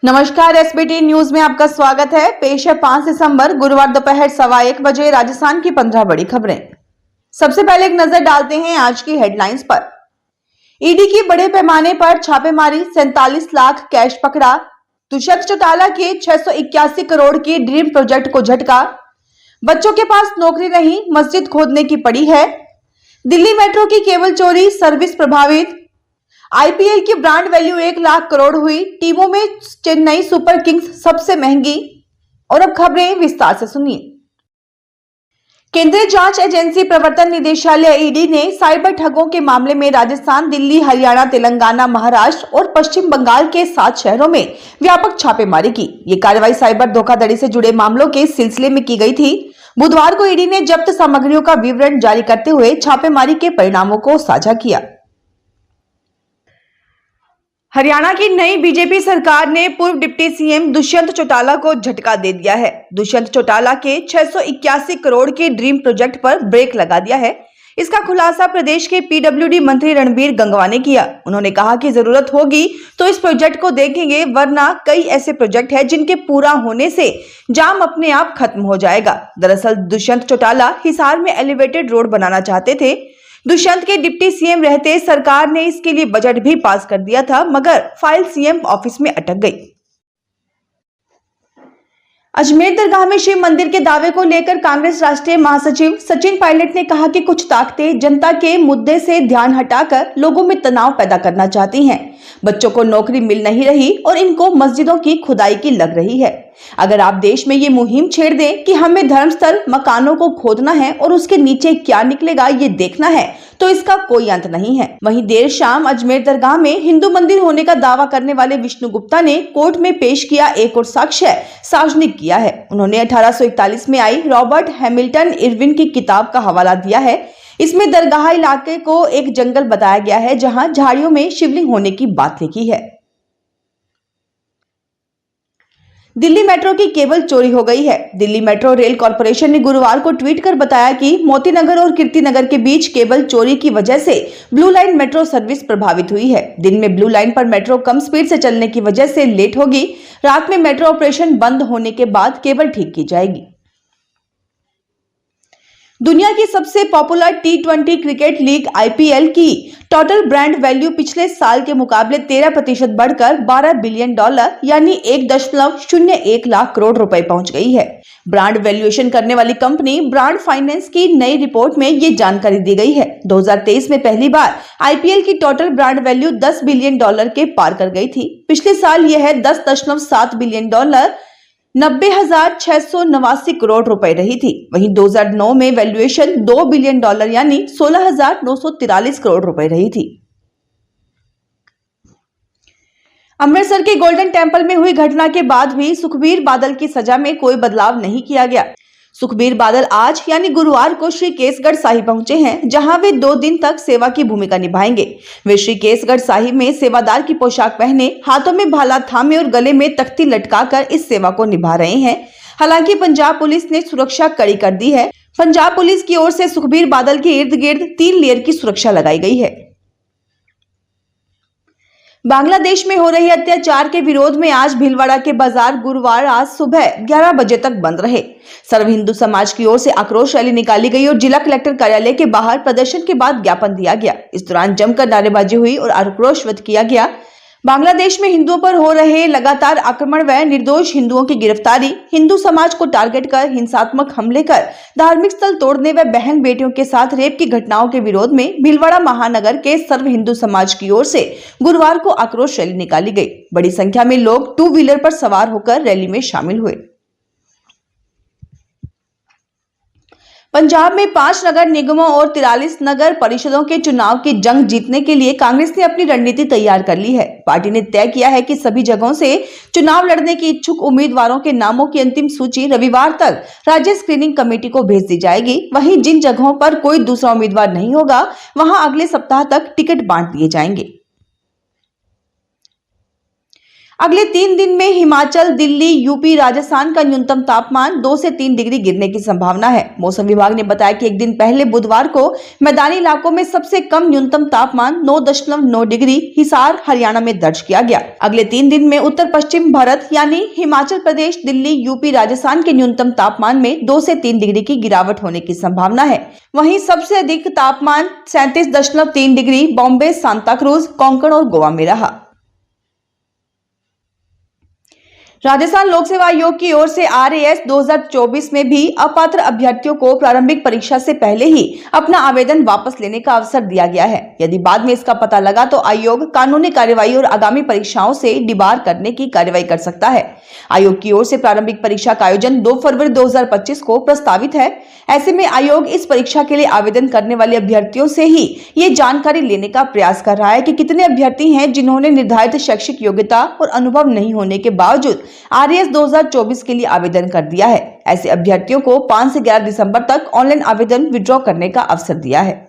नमस्कार, SBT news में आपका स्वागत है। पेश है 5 दिसंबर गुरुवार दोपहर 1:15 बजे राजस्थान की 15 बड़ी खबरें। सबसे पहले एक नजर डालते हैं आज की हेडलाइंस पर। ईडी की बड़े पैमाने पर छापेमारी, 47 लाख कैश पकड़ा। दुष्यंत चौटाला के 681 करोड़ की ड्रीम प्रोजेक्ट को झटका। बच्चों के पास नौकरी नहीं, मस्जिद खोदने की पड़ी है। दिल्ली मेट्रो की केबल चोरी, सर्विस प्रभावित। आईपीएल की ब्रांड वैल्यू 1 लाख करोड़ हुई। टीमों में चेन्नई सुपर किंग्स सबसे महंगी। और अब खबरें विस्तार से सुनिए। केंद्रीय जांच एजेंसी प्रवर्तन निदेशालय ईडी ने साइबर ठगों के मामले में राजस्थान, दिल्ली, हरियाणा, तेलंगाना, महाराष्ट्र और पश्चिम बंगाल के 7 शहरों में व्यापक छापेमारी की। ये कार्रवाई साइबर धोखाधड़ी से जुड़े मामलों के सिलसिले में की गई थी। बुधवार को ईडी ने जब्त सामग्रियों का विवरण जारी करते हुए छापेमारी के परिणामों को साझा किया। हरियाणा की नई बीजेपी सरकार ने पूर्व डिप्टी सीएम दुष्यंत चौटाला को झटका दे दिया है। दुष्यंत चौटाला के 681 करोड़ के ड्रीम प्रोजेक्ट पर ब्रेक लगा दिया है। इसका खुलासा प्रदेश के पीडब्ल्यूडी मंत्री रणबीर गंगवा ने किया। उन्होंने कहा कि जरूरत होगी तो इस प्रोजेक्ट को देखेंगे, वरना कई ऐसे प्रोजेक्ट हैं जिनके पूरा होने से जाम अपने आप खत्म हो जाएगा। दरअसल दुष्यंत चौटाला हिसार में एलिवेटेड रोड बनाना चाहते थे। दुष्यंत के डिप्टी सीएम रहते सरकार ने इसके लिए बजट भी पास कर दिया था, मगर फाइल सीएम ऑफिस में अटक गई। अजमेर दरगाह में शिव मंदिर के दावे को लेकर कांग्रेस राष्ट्रीय महासचिव सचिन पायलट ने कहा कि कुछ ताकतें जनता के मुद्दे से ध्यान हटाकर लोगों में तनाव पैदा करना चाहती हैं। बच्चों को नौकरी मिल नहीं रही और इनको मस्जिदों की खुदाई की लग रही है। अगर आप देश में ये मुहिम छेड़ दें कि हमें धर्मस्थल मकानों को खोदना है और उसके नीचे क्या निकलेगा ये देखना है, तो इसका कोई अंत नहीं है। वहीं देर शाम अजमेर दरगाह में हिंदू मंदिर होने का दावा करने वाले विष्णु गुप्ता ने कोर्ट में पेश किया एक और साक्ष्य सार्वजनिक किया है। उन्होंने 1841 में आई रॉबर्ट हैमिल्टन इरविन की किताब का हवाला दिया है। इसमें दरगाह इलाके को एक जंगल बताया गया है जहां झाड़ियों में शिवलिंग होने की बात लिखी है। दिल्ली मेट्रो की केबल चोरी हो गई है। दिल्ली मेट्रो रेल कॉर्पोरेशन ने गुरुवार को ट्वीट कर बताया कि मोती नगर और कीर्ति नगर के बीच केबल चोरी की वजह से ब्लू लाइन मेट्रो सर्विस प्रभावित हुई है। दिन में ब्लू लाइन पर मेट्रो कम स्पीड से चलने की वजह से लेट होगी। रात में मेट्रो ऑपरेशन बंद होने के बाद केबल ठीक की जाएगी। दुनिया की सबसे popular T20 cricket league IPL की टोटल ब्रांड वैल्यू पिछले साल के मुकाबले 13% बढ़कर $12 बिलियन यानी 1.01 लाख करोड़ रुपए पहुंच गई है। ब्रांड वैल्यूएशन करने वाली कंपनी ब्रांड फाइनेंस की नई रिपोर्ट में ये जानकारी दी गई है। 2023 में पहली बार आईपीएल की टोटल ब्रांड वैल्यू $10 बिलियन के पार कर गई थी। पिछले साल यह 10.7 बिलियन 90,689 करोड़ रुपए रही थी। वहीं 2009 में वैल्यूएशन $2 बिलियन यानी 16,943 करोड़ रुपए रही थी। अमृतसर के गोल्डन टेम्पल में हुई घटना के बाद भी सुखबीर बादल की सजा में कोई बदलाव नहीं किया गया। सुखबीर बादल आज यानी गुरुवार को श्री केसगढ़ साहिब पहुंचे हैं, जहां वे 2 दिन तक सेवा की भूमिका निभाएंगे। वे श्री केसगढ़ साहिब में सेवादार की पोशाक पहने, हाथों में भाला थामे और गले में तख्ती लटकाकर इस सेवा को निभा रहे हैं। हालांकि पंजाब पुलिस ने सुरक्षा कड़ी कर दी है। पंजाब पुलिस की ओर से सुखबीर बादल के इर्द गिर्द 3 लेयर की सुरक्षा लगाई गई है। बांग्लादेश में हो रही अत्याचार के विरोध में आज भीलवाड़ा के बाजार गुरुवार आज सुबह 11 बजे तक बंद रहे। सर्व हिंदू समाज की ओर से आक्रोश रैली निकाली गई और जिला कलेक्टर कार्यालय के बाहर प्रदर्शन के बाद ज्ञापन दिया गया। इस दौरान जमकर नारेबाजी हुई और आक्रोश व्यक्त किया गया। बांग्लादेश में हिंदुओं पर हो रहे लगातार आक्रमण व निर्दोष हिंदुओं की गिरफ्तारी, हिंदू समाज को टारगेट कर हिंसात्मक हमले कर धार्मिक स्थल तोड़ने व बहन बेटियों के साथ रेप की घटनाओं के विरोध में भीलवाड़ा महानगर के सर्व हिंदू समाज की ओर से गुरुवार को आक्रोश रैली निकाली गई। बड़ी संख्या में लोग 2 व्हीलर पर सवार होकर रैली में शामिल हुए। पंजाब में 5 नगर निगमों और 43 नगर परिषदों के चुनाव की जंग जीतने के लिए कांग्रेस ने अपनी रणनीति तैयार कर ली है। पार्टी ने तय किया है कि सभी जगहों से चुनाव लड़ने के इच्छुक उम्मीदवारों के नामों की अंतिम सूची रविवार तक राज्य स्क्रीनिंग कमेटी को भेज दी जाएगी। वहीं जिन जगहों पर कोई दूसरा उम्मीदवार नहीं होगा, वहां अगले सप्ताह तक टिकट बांट दिए जाएंगे। अगले 3 दिन में हिमाचल, दिल्ली, यूपी, राजस्थान का न्यूनतम तापमान 2 से 3 डिग्री गिरने की संभावना है। मौसम विभाग ने बताया कि एक दिन पहले बुधवार को मैदानी इलाकों में सबसे कम न्यूनतम तापमान 9.9 डिग्री हिसार, हरियाणा में दर्ज किया गया। अगले 3 दिन में उत्तर पश्चिम भारत यानी हिमाचल प्रदेश, दिल्ली, यूपी, राजस्थान के न्यूनतम तापमान में 2 से 3 डिग्री की गिरावट होने की संभावना है। वहीं सबसे अधिक तापमान 37.3 degree Bombay, Santa cruise, Konkan और गोवा में रहा। राजस्थान लोक सेवा आयोग की ओर से RAS 2024 में भी अपात्र अभ्यर्थियों को प्रारंभिक परीक्षा से पहले ही अपना आवेदन वापस लेने का अवसर दिया गया है। यदि बाद में इसका पता लगा तो आयोग कानूनी कार्यवाही और आगामी परीक्षाओं से डिबार करने की कार्यवाही कर सकता है। आयोग की ओर से प्रारंभिक परीक्षा का आयोजन 2 फरवरी 2025 को प्रस्तावित है। ऐसे में आयोग इस परीक्षा के लिए आवेदन करने वाले अभ्यर्थियों से ही ये जानकारी लेने का प्रयास कर रहा है कि कितने अभ्यर्थी हैं जिन्होंने निर्धारित शैक्षिक योग्यता और अनुभव नहीं होने के बावजूद RAS 2024 के लिए आवेदन कर दिया है। ऐसे अभ्यर्थियों को 5 से 11 दिसंबर तक ऑनलाइन आवेदन विड्रॉ करने का अवसर दिया है।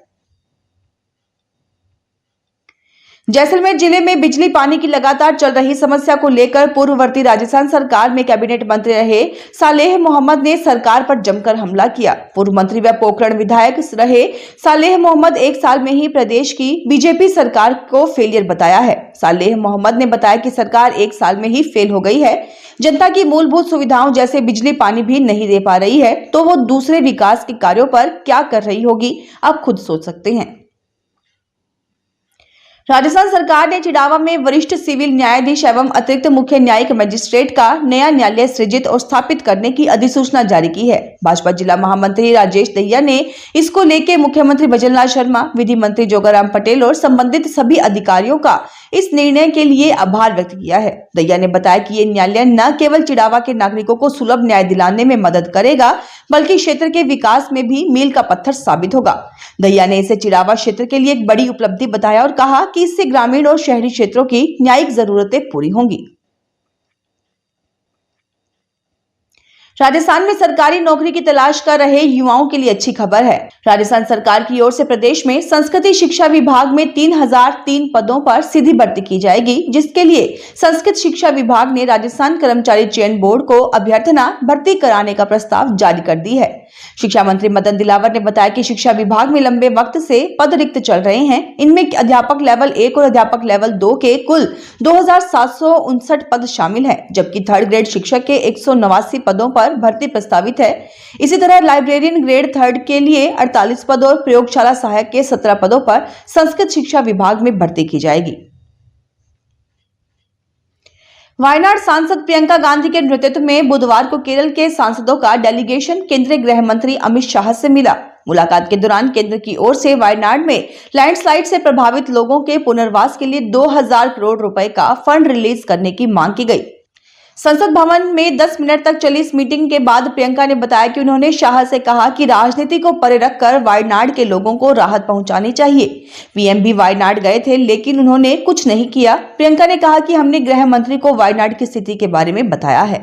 जैसलमेर जिले में बिजली पानी की लगातार चल रही समस्या को लेकर पूर्ववर्ती राजस्थान सरकार में कैबिनेट मंत्री रहे सालेह मोहम्मद ने सरकार पर जमकर हमला किया। पूर्व मंत्री व पोखरण विधायक रहे सालेह मोहम्मद 1 साल में ही प्रदेश की बीजेपी सरकार को फेलियर बताया है। सालेह मोहम्मद ने बताया कि सरकार 1 साल में ही फेल हो गई है। जनता की मूलभूत सुविधाओं जैसे बिजली पानी भी नहीं दे पा रही है, तो वो दूसरे विकास के कार्यों पर क्या कर रही होगी, आप खुद सोच सकते हैं। राजस्थान सरकार ने चिड़ावा में वरिष्ठ सिविल न्यायाधीश एवं अतिरिक्त मुख्य न्यायिक मजिस्ट्रेट का नया न्यायालय सृजित और स्थापित करने की अधिसूचना जारी की है। भाजपा जिला महामंत्री राजेश दहिया ने इसको लेकर मुख्यमंत्री भजनलाल शर्मा, विधि मंत्री जोगाराम पटेल और संबंधित सभी अधिकारियों का इस निर्णय के लिए आभार व्यक्त किया है। दहिया ने बताया कि ये न्यायालय न केवल चिड़ावा के नागरिकों को सुलभ न्याय दिलाने में मदद करेगा, बल्कि क्षेत्र के विकास में भी मील का पत्थर साबित होगा। दहिया ने इसे चिड़ावा क्षेत्र के लिए एक बड़ी उपलब्धि बताया और कहा कि इससे ग्रामीण और शहरी क्षेत्रों की न्यायिक जरूरतें पूरी होंगी। राजस्थान में सरकारी नौकरी की तलाश कर रहे युवाओं के लिए अच्छी खबर है। राजस्थान सरकार की ओर से प्रदेश में संस्कृति शिक्षा विभाग में 3003 पदों पर सीधी भर्ती की जाएगी, जिसके लिए संस्कृत शिक्षा विभाग ने राजस्थान कर्मचारी चयन बोर्ड को अभ्यर्थना भर्ती कराने का प्रस्ताव जारी कर दी है। शिक्षा मंत्री मदन दिलावर ने बताया कि शिक्षा विभाग में लंबे वक्त से पद रिक्त चल रहे हैं। इनमें अध्यापक लेवल 1 और अध्यापक लेवल 2 के कुल 2759 पद शामिल हैं, जबकि थर्ड ग्रेड शिक्षक के 189 पदों पर भर्ती प्रस्तावित है। इसी तरह लाइब्रेरियन ग्रेड 3 के लिए 48 पद और प्रयोगशाला सहायक के 17 पदों पर संस्कृत शिक्षा विभाग में भर्ती की जाएगी। वायनाड सांसद प्रियंका गांधी के नेतृत्व में बुधवार को केरल के सांसदों का डेलीगेशन केंद्रीय गृह मंत्री अमित शाह से मिला। मुलाकात के दौरान केंद्र की ओर से वायनाड में लैंडस्लाइड से प्रभावित लोगों के पुनर्वास के लिए 2000 करोड़ रुपए का फंड रिलीज करने की मांग की गई। संसद भवन में 10 मिनट तक चली इस मीटिंग के बाद प्रियंका ने बताया कि उन्होंने शाह से कहा कि राजनीति को परे रखकर वायनाड के लोगों को राहत पहुंचानी चाहिए। पीएम भी वायनाड गए थे, लेकिन उन्होंने कुछ नहीं किया। प्रियंका ने कहा कि हमने गृह मंत्री को वायनाड की स्थिति के बारे में बताया है।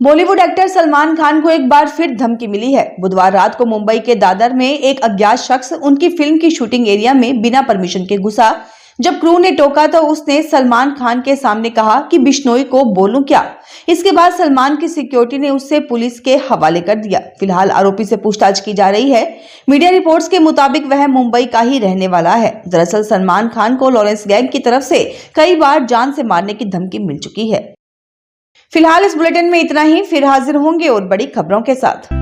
बॉलीवुड एक्टर सलमान खान को एक बार फिर धमकी मिली है। बुधवार रात को मुंबई के दादर में एक अज्ञात शख्स उनकी फिल्म की शूटिंग एरिया में बिना परमिशन के घुसा। जब क्रू ने टोका तो उसने सलमान खान के सामने कहा कि बिश्नोई को बोलूं क्या। इसके बाद सलमान की सिक्योरिटी ने उससे पुलिस के हवाले कर दिया। फिलहाल आरोपी से पूछताछ की जा रही है। मीडिया रिपोर्ट्स के मुताबिक वह मुंबई का ही रहने वाला है। दरअसल सलमान खान को लॉरेंस गैंग की तरफ से कई बार जान से मारने की धमकी मिल चुकी है। फिलहाल इस बुलेटिन में इतना ही। फिर हाजिर होंगे और बड़ी खबरों के साथ।